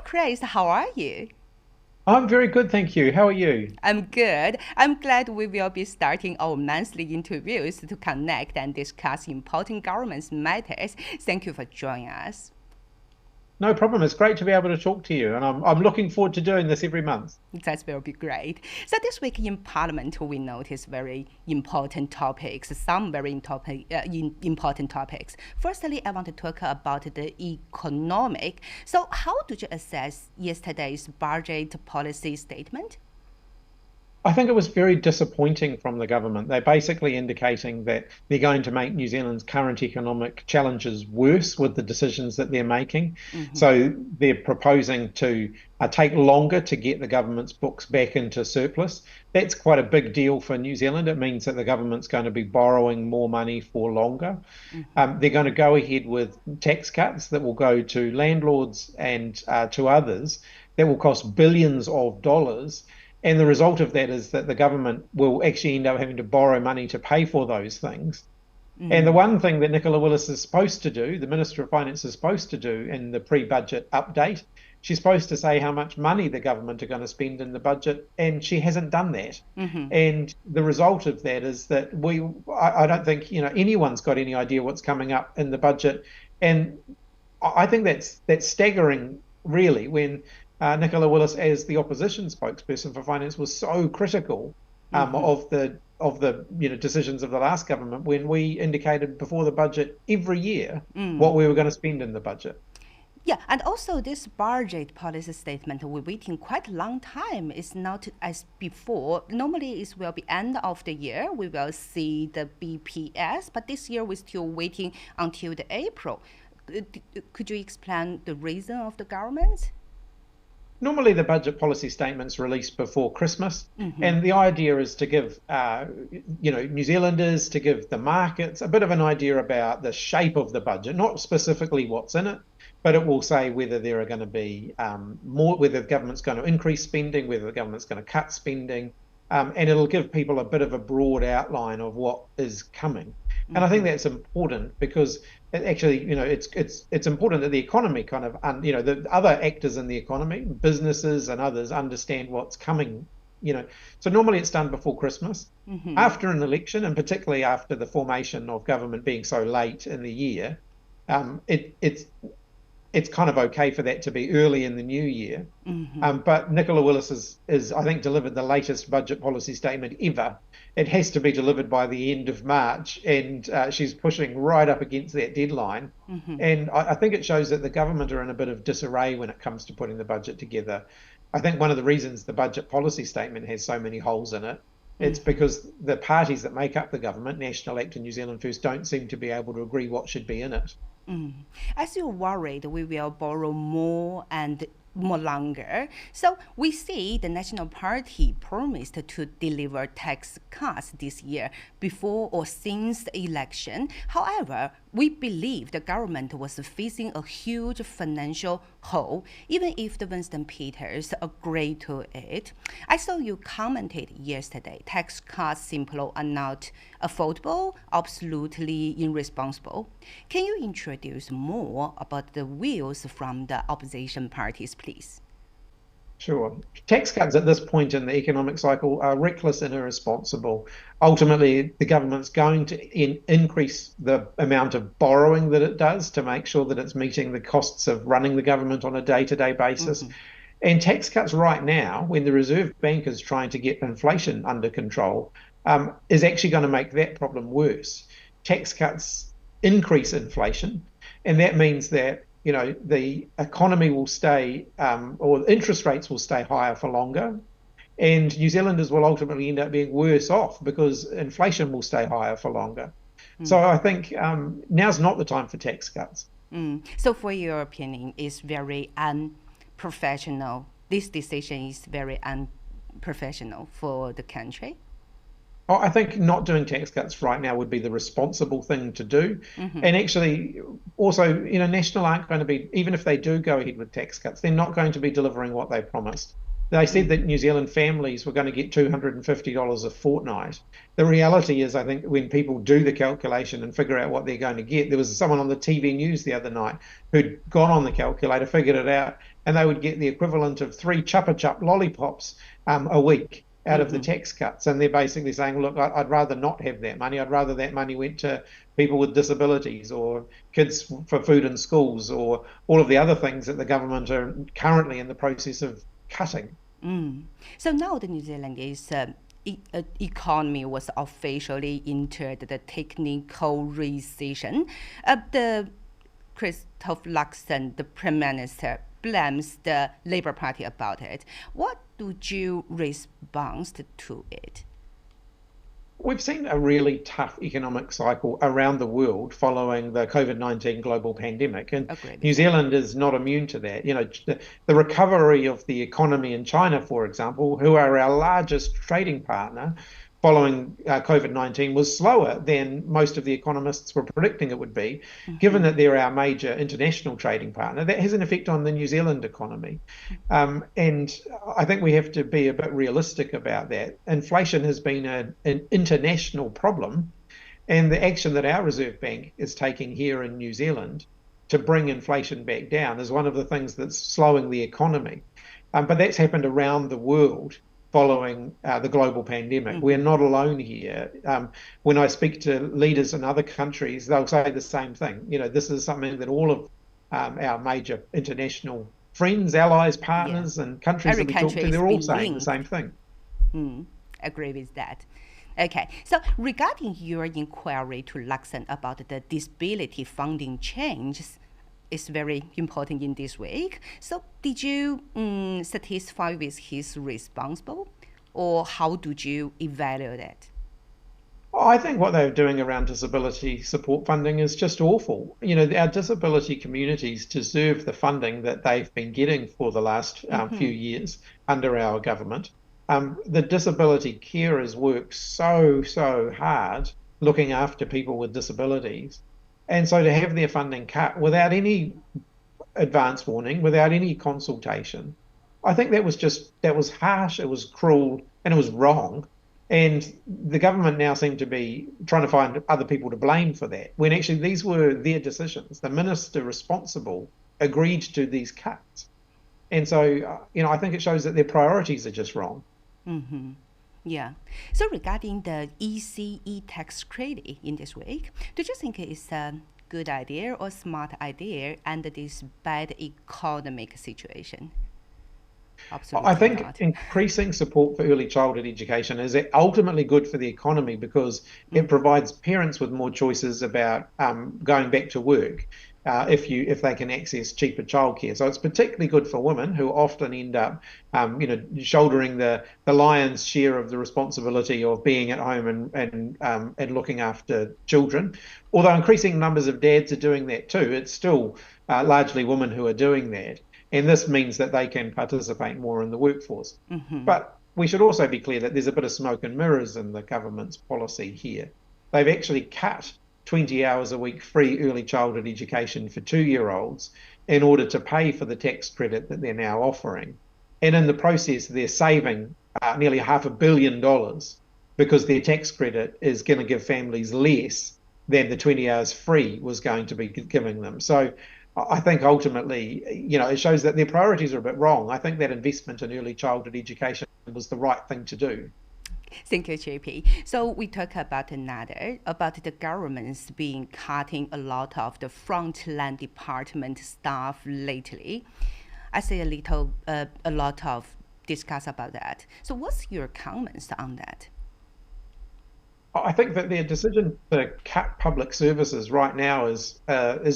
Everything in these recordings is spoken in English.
Chris, how are you? I'm very good, thank you. How are you? I'm good. I'm glad we will be starting our monthly interviews to connect and discuss important government matters. Thank you for joining us. No problem. It's great to be able to talk to you, and I'm looking forward to doing this every month. That will be great. So this week in Parliament, we noticed very important topics, some very important topics. Firstly, I want to talk about the economic. So how do you assess yesterday's budget policy statement? I think it was very disappointing from the government. They're basically indicating that they're going to make New Zealand's current economic challenges worse with the decisions that they're making. So they're proposing to take longer to get the government's books back into surplus. That's quite a big deal for New Zealand. It means that the government's going to be borrowing more money for longer. They're going to go ahead with tax cuts that will go to landlords and to others that will cost billions of dollars. And the result of that is that the government will actually end up having to borrow money to pay for those things. And the one thing that Nicola Willis is supposed to do, the Minister of Finance is supposed to do in the pre-budget update, she's supposed to say how much money the government are going to spend in the budget, and she hasn't done that. And the result of that is that I don't think anyone's got any idea what's coming up in the budget. And I think that's staggering, really, when Nicola Willis, as the opposition spokesperson for finance, was so critical of the decisions of the last government when we indicated before the budget every year what we were going to spend in the budget. Yeah, and also this budget policy statement, we're waiting quite a long time. It's not as before. Normally it will be end of the year. We will see the BPS, but this year we're still waiting until the April. Could you explain the reason of the government? Normally, the budget policy statement's released before Christmas, and the idea is to give, New Zealanders, to give the markets a bit of an idea about the shape of the budget, not specifically what's in it, but it will say whether there are going to be whether the government's going to increase spending, whether the government's going to cut spending, and it'll give people a bit of a broad outline of what is coming. And I think that's important because it's important that the economy the other actors in the economy, businesses and others, understand what's coming. So normally it's done before Christmas, after an election, and particularly after the formation of government being so late in the year. It's kind of okay for that to be early in the new year. But Nicola Willis is I think, delivered the latest budget policy statement ever. It has to be delivered by the end of March, and she's pushing right up against that deadline. And I think it shows that the government are in a bit of disarray when it comes to putting the budget together. I think one of the reasons the budget policy statement has so many holes in it, it's because the parties that make up the government, National Act and New Zealand First, don't seem to be able to agree what should be in it. As you're worried, we will borrow more and more longer. So we see the National Party promised to deliver tax cuts this year before or since the election. However, we believe the government was facing a huge financial hole, even if the Winston Peters agreed to it. I saw you commented yesterday, tax cuts simply are not affordable, absolutely irresponsible. Can you introduce more about the views from the opposition parties, please? Sure. Tax cuts at this point in the economic cycle are reckless and irresponsible. Ultimately, the government's going to increase the amount of borrowing that it does to make sure that it's meeting the costs of running the government on a day-to-day basis. And tax cuts right now, when the Reserve Bank is trying to get inflation under control, is actually going to make that problem worse. Tax cuts increase inflation, and that means that the economy will stay, or interest rates will stay higher for longer, and New Zealanders will ultimately end up being worse off because inflation will stay higher for longer. So I think now's not the time for tax cuts. So for your opinion, it's very unprofessional. This decision is very unprofessional for the country? I think not doing tax cuts right now would be the responsible thing to do. And actually, also, National aren't going to be, even if they do go ahead with tax cuts, they're not going to be delivering what they promised. They said that New Zealand families were going to get $250 a fortnight. The reality is, I think, when people do the calculation and figure out what they're going to get, there was someone on the TV news the other night who'd gone on the calculator, figured it out, and they would get the equivalent of 3 Chupa Chup lollipops a week out of the tax cuts. And they're basically saying, look, I'd rather not have that money. I'd rather that money went to people with disabilities or kids for food in schools or all of the other things that the government are currently in the process of cutting. So now the New Zealand is economy was officially entered the technical recession. The Christoph Luxon, the Prime Minister, blames the Labour Party about it. What would you respond to it? We've seen a really tough economic cycle around the world following the COVID-19 global pandemic, and New Zealand is not immune to that. You know, the recovery of the economy in China, for example, who are our largest trading partner, following COVID-19 was slower than most of the economists were predicting it would be, given that they're our major international trading partner. That has an effect on the New Zealand economy. And I think we have to be a bit realistic about that. Inflation has been an international problem, and the action that our Reserve Bank is taking here in New Zealand to bring inflation back down is one of the things that's slowing the economy. But that's happened around the world following the global pandemic. We're not alone here. When I speak to leaders in other countries, they'll say the same thing. You know, this is something that all of our major international friends, allies, partners, and countries that we talk to, they're all saying the same thing. Agree with that. Okay, so regarding your inquiry to Luxon about the disability funding changes, is very important in this week. So did you satisfy with his response, or how did you evaluate it? I think what they're doing around disability support funding is just awful. You know, our disability communities deserve the funding that they've been getting for the last few years under our government. The disability carers work so hard looking after people with disabilities. And so to have their funding cut without any advance warning, without any consultation, I think that was harsh, it was cruel, and it was wrong. And the government now seem to be trying to find other people to blame for that, when actually these were their decisions. The minister responsible agreed to these cuts. And so, you know, I think it shows that their priorities are just wrong. Yeah. So regarding the ECE Tax Credit in this week, do you think it's a good idea or smart idea under this bad economic situation? Absolutely I think not. increasing support for early childhood education is ultimately good for the economy because it provides parents with more choices about going back to work. If they can access cheaper childcare. So it's particularly good for women who often end up, shouldering the lion's share of the responsibility of being at home and looking after children. Although increasing numbers of dads are doing that too, it's still largely women who are doing that. And this means that they can participate more in the workforce. But we should also be clear that there's a bit of smoke and mirrors in the government's policy here. They've actually cut 20 hours a week free early childhood education for 2-year-olds in order to pay for the tax credit that they're now offering. And in the process, they're saving nearly $500 million because their tax credit is going to give families less than the 20 hours free was going to be giving them. So I think ultimately, you know, it shows that their priorities are a bit wrong. I think that investment in early childhood education was the right thing to do. Thank you, JP. So we talk about about the government's been cutting a lot of the frontline department staff lately. I see a lot of discuss about that. So what's your comments on that? I think that their decision to cut public services right now is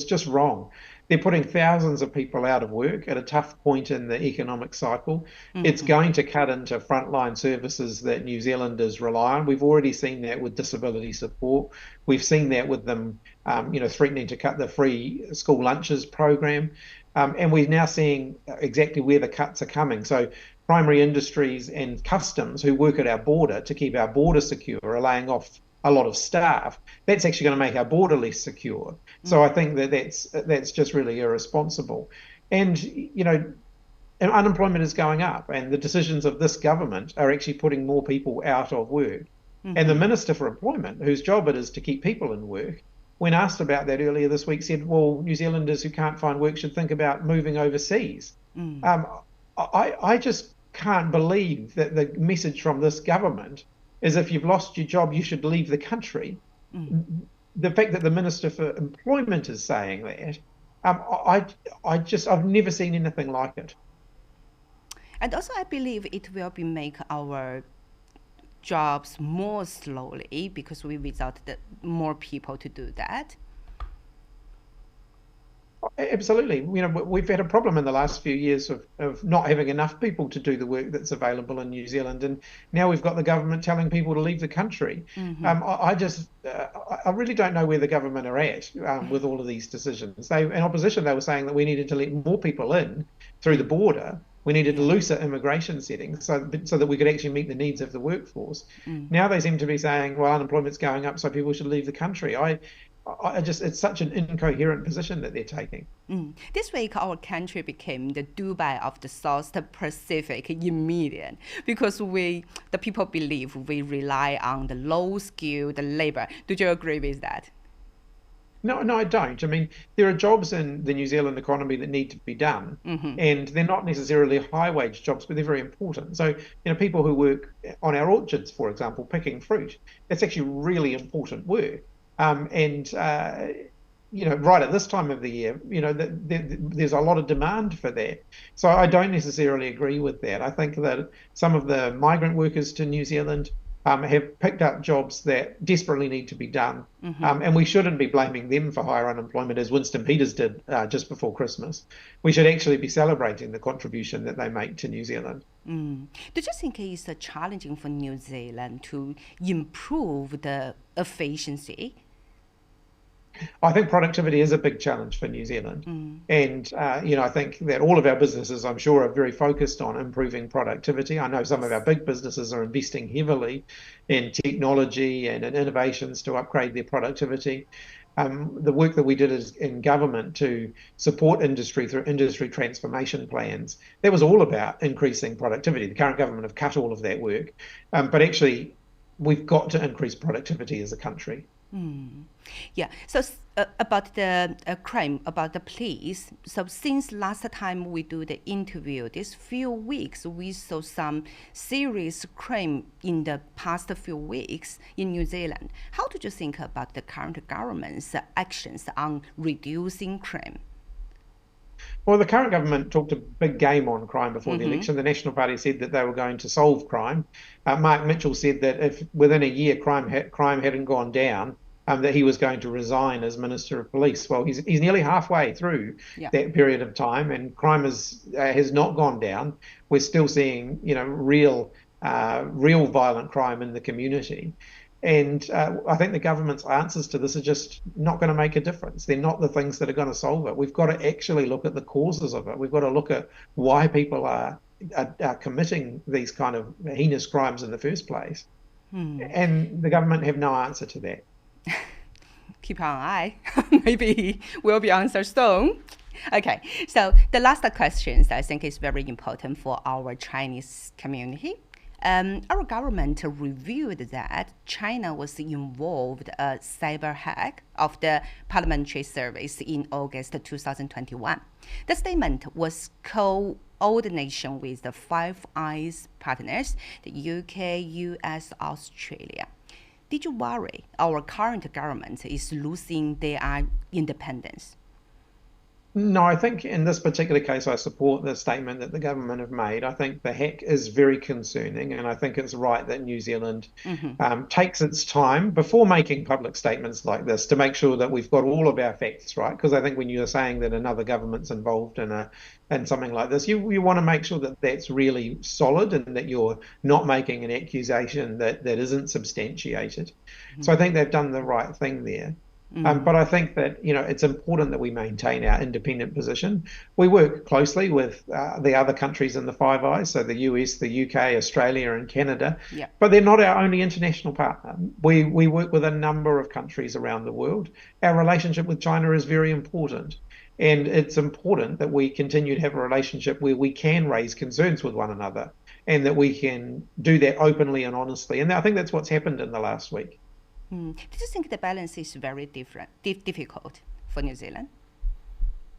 just wrong. They're putting thousands of people out of work at a tough point in the economic cycle. It's going to cut into frontline services that New Zealanders rely on. We've already seen that with disability support. We've seen that with them, threatening to cut the free school lunches program. And we're now seeing exactly where the cuts are coming. So primary industries and customs who work at our border to keep our border secure are laying off a lot of staff. That's actually going to make our border less secure. So I think that that's just really irresponsible. And, unemployment is going up, and the decisions of this government are actually putting more people out of work. And the Minister for Employment, whose job it is to keep people in work, when asked about that earlier this week, said, well, New Zealanders who can't find work should think about moving overseas. I just can't believe that the message from this government is if you've lost your job, you should leave the country. The fact that the Minister for Employment is saying that, I've never seen anything like it. And also, I believe it will be make our jobs more slowly because we without more people to do that. Absolutely. We've had a problem in the last few years of not having enough people to do the work that's available in New Zealand. And now we've got the government telling people to leave the country. I really don't know where the government are at with all of these decisions. In opposition, they were saying that we needed to let more people in through the border. We needed looser immigration settings so that we could actually meet the needs of the workforce. Now they seem to be saying, well, unemployment's going up, so people should leave the country. It's such an incoherent position that they're taking. This week, our country became the Dubai of the South Pacific immediately because the people believe we rely on the low-skilled labor. Do you agree with that? No, I don't. I mean, there are jobs in the New Zealand economy that need to be done, and they're not necessarily high-wage jobs, but they're very important. So, people who work on our orchards, for example, picking fruit, that's actually really important work. Right at this time of the year, there's a lot of demand for that. So I don't necessarily agree with that. I think that some of the migrant workers to New Zealand have picked up jobs that desperately need to be done. And we shouldn't be blaming them for higher unemployment as Winston Peters did just before Christmas. We should actually be celebrating the contribution that they make to New Zealand. Do you think it's challenging for New Zealand to improve the efficiency? I think productivity is a big challenge for New Zealand. And, I think that all of our businesses, I'm sure, are very focused on improving productivity. I know some of our big businesses are investing heavily in technology and in innovations to upgrade their productivity. The work that we did in government to support industry through industry transformation plans, that was all about increasing productivity. The current government have cut all of that work. But actually, we've got to increase productivity as a country. Yeah. So about the crime, about the police. So since last time we do the interview, these few weeks, we saw some serious crime in the past few weeks in New Zealand. How do you think about the current government's actions on reducing crime? Well, the current government talked a big game on crime before the election. The National Party said that they were going to solve crime. Mark Mitchell said that if within a year crime hadn't gone down, that he was going to resign as Minister of Police. Well, he's nearly halfway through that period of time, and crime has not gone down. We're still seeing, real violent crime in the community. And I think the government's answers to this are just not going to make a difference. They're not the things that are going to solve it. We've got to actually look at the causes of it. We've got to look at why people are committing these kind of heinous crimes in the first place. And the government have no answer to that. Keep an eye. Maybe will be answered soon. Okay, so the last question I think is very important for our Chinese community. Our government reviewed that China was involved in a cyber hack of the parliamentary service in August 2021. The statement was coordination with the Five Eyes partners, the UK, US, Australia. Did you worry our current government is losing their independence? No, I think in this particular case, I support the statement that the government have made. I think the hack is very concerning, and I think it's right that New Zealand takes its time before making public statements like this to make sure that we've got all of our facts right. Because I think when you're saying that another government's involved in something like this, you want to make sure that that's really solid and that you're not making an accusation that isn't substantiated. So I think they've done the right thing there. But I think that, it's important that we maintain our independent position. We work closely with the other countries in the Five Eyes, so the US, the UK, Australia, and Canada. But they're not our only international partner. We work with a number of countries around the world. Our relationship with China is very important. And it's important that we continue to have a relationship where we can raise concerns with one another and that we can do that openly and honestly. And I think that's what's happened in the last week. Do you think the balance is very difficult for New Zealand?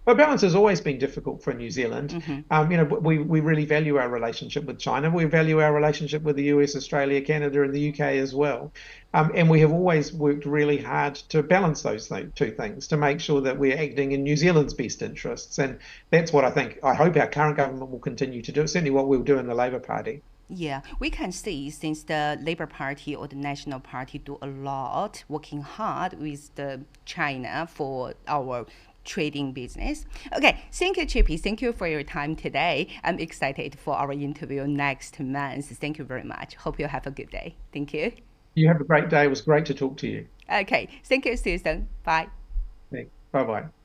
Well, balance has always been difficult for New Zealand. We really value our relationship with China. We value our relationship with the US, Australia, Canada, and the UK as well. And we have always worked really hard to balance those two things to make sure that we're acting in New Zealand's best interests. And that's what I hope our current government will continue to do. It's certainly what we'll do in the Labour Party. Yeah, we can see since the Labour Party or the National Party do a lot, working hard with the China for our trading business. Okay, thank you, Chippy. Thank you for your time today. I'm excited for our interview next month. Thank you very much. Hope you have a good day. Thank you. You have a great day. It was great to talk to you. Okay, thank you, Susan. Bye. Bye-bye.